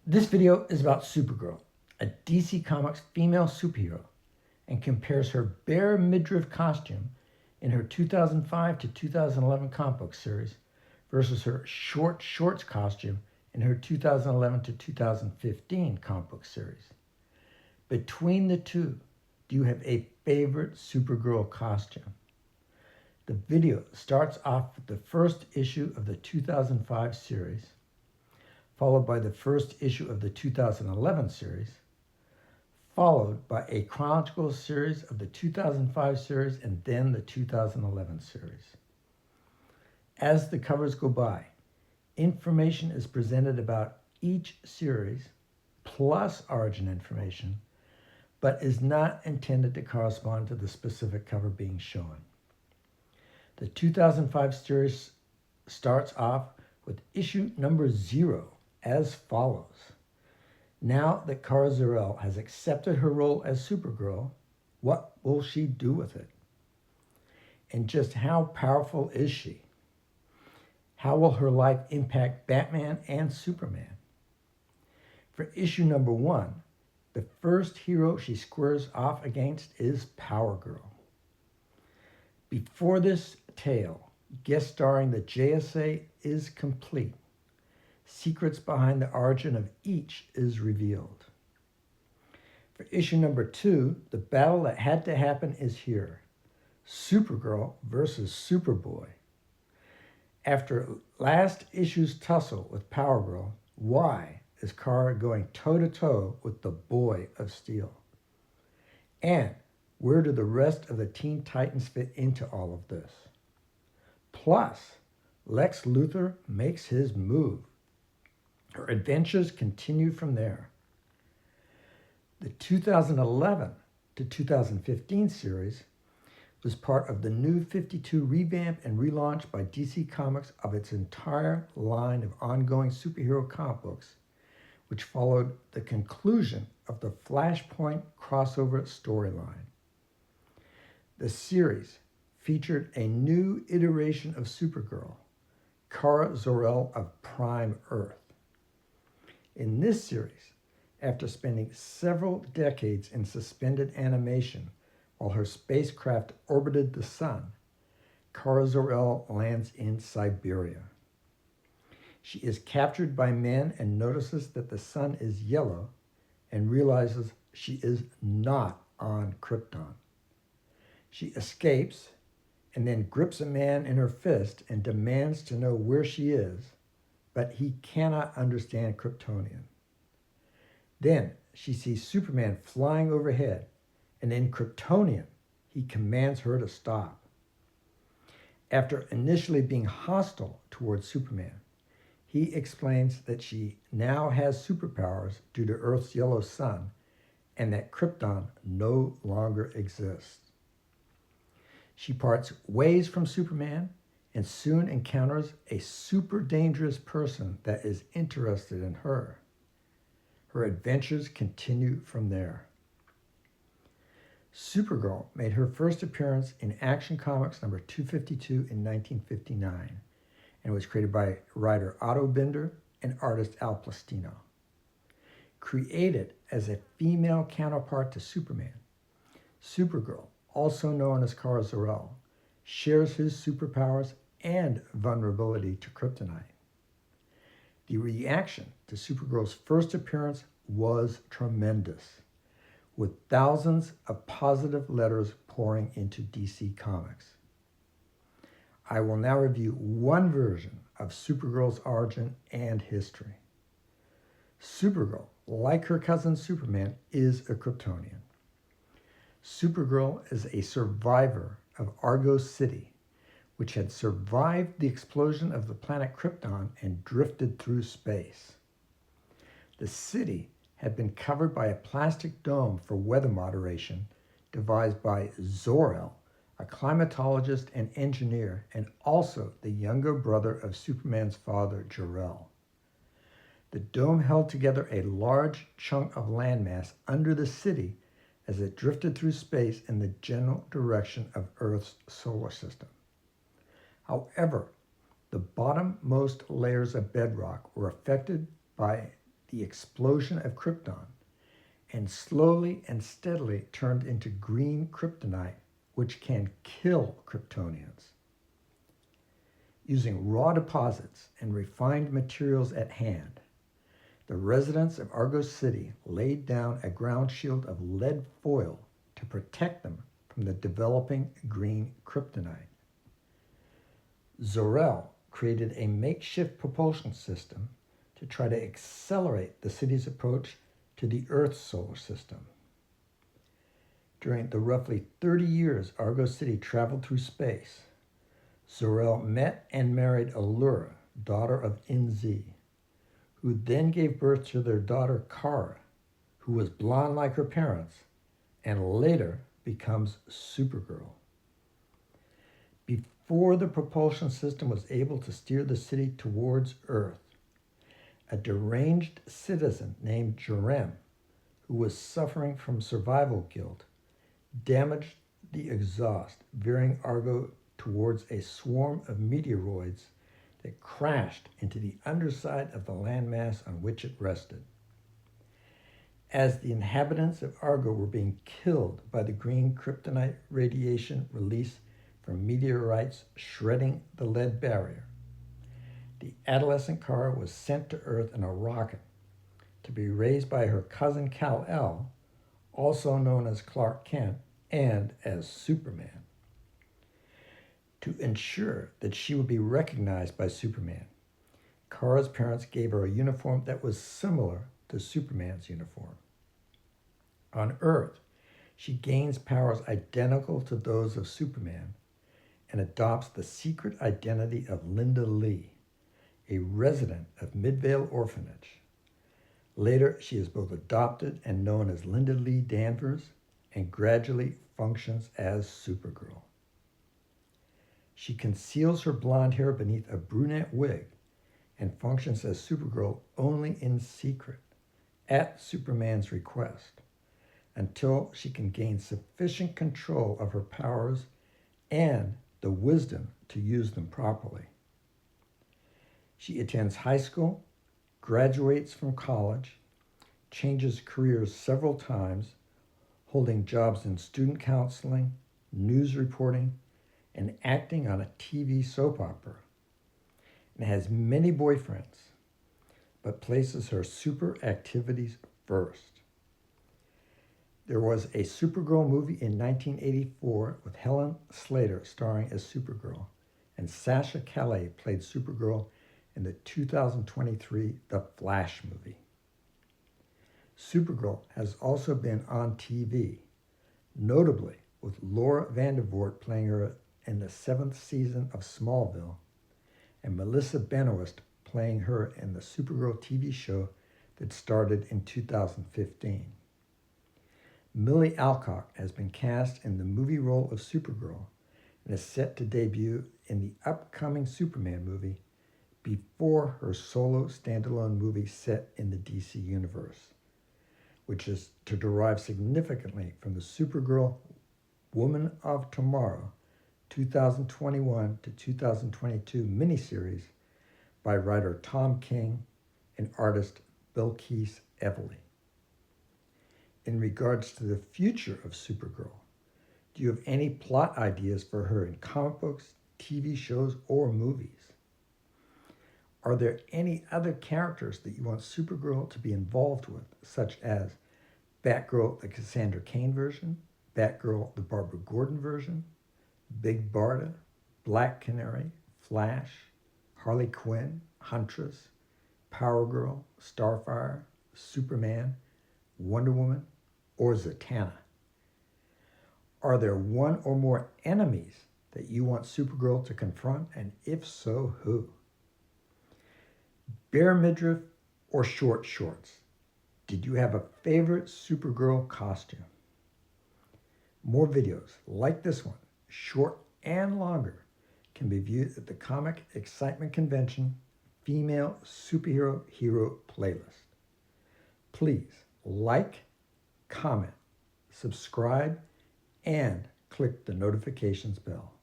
This video is about Supergirl, a DC Comics female superhero, and compares her bare midriff costume in her 2005 to 2011 comic book series versus her short shorts costume in her 2011 to 2015 comic book series. Between the two, do you have a favorite Supergirl costume? The video starts off with the first issue of the 2005 series, followed by the first issue of the 2011 series, followed by a chronological series of the 2005 series and then the 2011 series. As the covers go by, information is presented about each series plus origin information, but is not intended to correspond to the specific cover being shown. The 2005 series starts off with issue number 0 as follows. Now that Kara Zor-El has accepted her role as Supergirl, what will she do with it? And just how powerful is she? How will her life impact Batman and Superman? For issue number 1, the first hero she squares off against is Power Girl. Before this tale, guest starring the JSA is complete. Secrets behind the origin of each is revealed. For issue number 2, the battle that had to happen is here. Supergirl versus Superboy. After last issue's tussle with Power Girl, why is Kara going toe-to-toe with the Boy of Steel? And where do the rest of the Teen Titans fit into all of this? Plus, Lex Luthor makes his move. Her adventures continue from there. The 2011 to 2015 series was part of the New 52 revamp and relaunch by DC Comics of its entire line of ongoing superhero comic books, which followed the conclusion of the Flashpoint crossover storyline. The series featured a new iteration of Supergirl, Kara Zor-El of Prime Earth. In this series, after spending several decades in suspended animation while her spacecraft orbited the sun, Kara Zor-El lands in Siberia. She is captured by men and notices that the sun is yellow and realizes she is not on Krypton. She escapes and then grips a man in her fist and demands to know where she is, but he cannot understand Kryptonian. Then she sees Superman flying overhead, and in Kryptonian, he commands her to stop. After initially being hostile towards Superman, he explains that she now has superpowers due to Earth's yellow sun and that Krypton no longer exists. She parts ways from Superman and soon encounters a super dangerous person that is interested in her. Her adventures continue from there. Supergirl made her first appearance in Action Comics number 252 in 1959 and was created by writer Otto Binder and artist Al Plastino. Created as a female counterpart to Superman, Supergirl, also known as Kara Zor-El, shares his superpowers and vulnerability to kryptonite. The reaction to Supergirl's first appearance was tremendous, with thousands of positive letters pouring into DC Comics. I will now review one version of Supergirl's origin and history. Supergirl, like her cousin Superman, is a Kryptonian. Supergirl is a survivor of Argos City, which had survived the explosion of the planet Krypton and drifted through space. The city had been covered by a plastic dome for weather moderation devised by Zor-El, a climatologist and engineer, and also the younger brother of Superman's father, Jor-El. The dome held together a large chunk of landmass under the city as it drifted through space in the general direction of Earth's solar system. However, the bottommost layers of bedrock were affected by the explosion of krypton and slowly and steadily turned into green kryptonite, which can kill Kryptonians. Using raw deposits and refined materials at hand, the residents of Argo City laid down a ground shield of lead foil to protect them from the developing green kryptonite. Zor-El created a makeshift propulsion system to try to accelerate the city's approach to the Earth's solar system. During the roughly 30 years Argo City traveled through space, Zor-El met and married Allura, daughter of Inzi, who then gave birth to their daughter Kara, who was blonde like her parents, and later becomes Supergirl. Before the propulsion system was able to steer the city towards Earth, a deranged citizen named Jerem, who was suffering from survival guilt, damaged the exhaust, veering Argo towards a swarm of meteoroids that crashed into the underside of the landmass on which it rested. As the inhabitants of Argo were being killed by the green kryptonite radiation released from meteorites shredding the lead barrier, the adolescent Kara was sent to Earth in a rocket to be raised by her cousin Kal-El, also known as Clark Kent and as Superman. To ensure that she would be recognized by Superman, Kara's parents gave her a uniform that was similar to Superman's uniform. On Earth, she gains powers identical to those of Superman and adopts the secret identity of Linda Lee, a resident of Midvale Orphanage. Later, she is both adopted and known as Linda Lee Danvers and gradually functions as Supergirl. She conceals her blonde hair beneath a brunette wig and functions as Supergirl only in secret, at Superman's request, until she can gain sufficient control of her powers and the wisdom to use them properly. She attends high school, graduates from college, changes careers several times, holding jobs in student counseling, news reporting, and acting on a TV soap opera, and has many boyfriends, but places her super activities first. There was a Supergirl movie in 1984 with Helen Slater starring as Supergirl, and Sasha Calle played Supergirl in the 2023 The Flash movie. Supergirl has also been on TV, notably with Laura Vandervoort playing her in the 7th season of Smallville, and Melissa Benoist playing her in the Supergirl TV show that started in 2015. Millie Alcock has been cast in the movie role of Supergirl and is set to debut in the upcoming Superman movie before her solo standalone movie set in the DC universe, which is to derive significantly from the Supergirl Woman of Tomorrow 2021 to 2022 miniseries by writer Tom King and artist Bilquis Evely. In regards to the future of Supergirl, do you have any plot ideas for her in comic books, TV shows, or movies? Are there any other characters that you want Supergirl to be involved with, such as Batgirl, the Cassandra Cain version, Batgirl, the Barbara Gordon version, Big Barda, Black Canary, Flash, Harley Quinn, Huntress, Power Girl, Starfire, Superman, Wonder Woman, or Zatanna? Are there one or more enemies that you want Supergirl to confront, and if so, who? Bare midriff or short shorts? Did you have a favorite Supergirl costume? More videos like this one, short and longer, can be viewed at the Comic Excitement Convention Female Superhero Hero playlist. Please like, comment, subscribe, and click the notifications bell.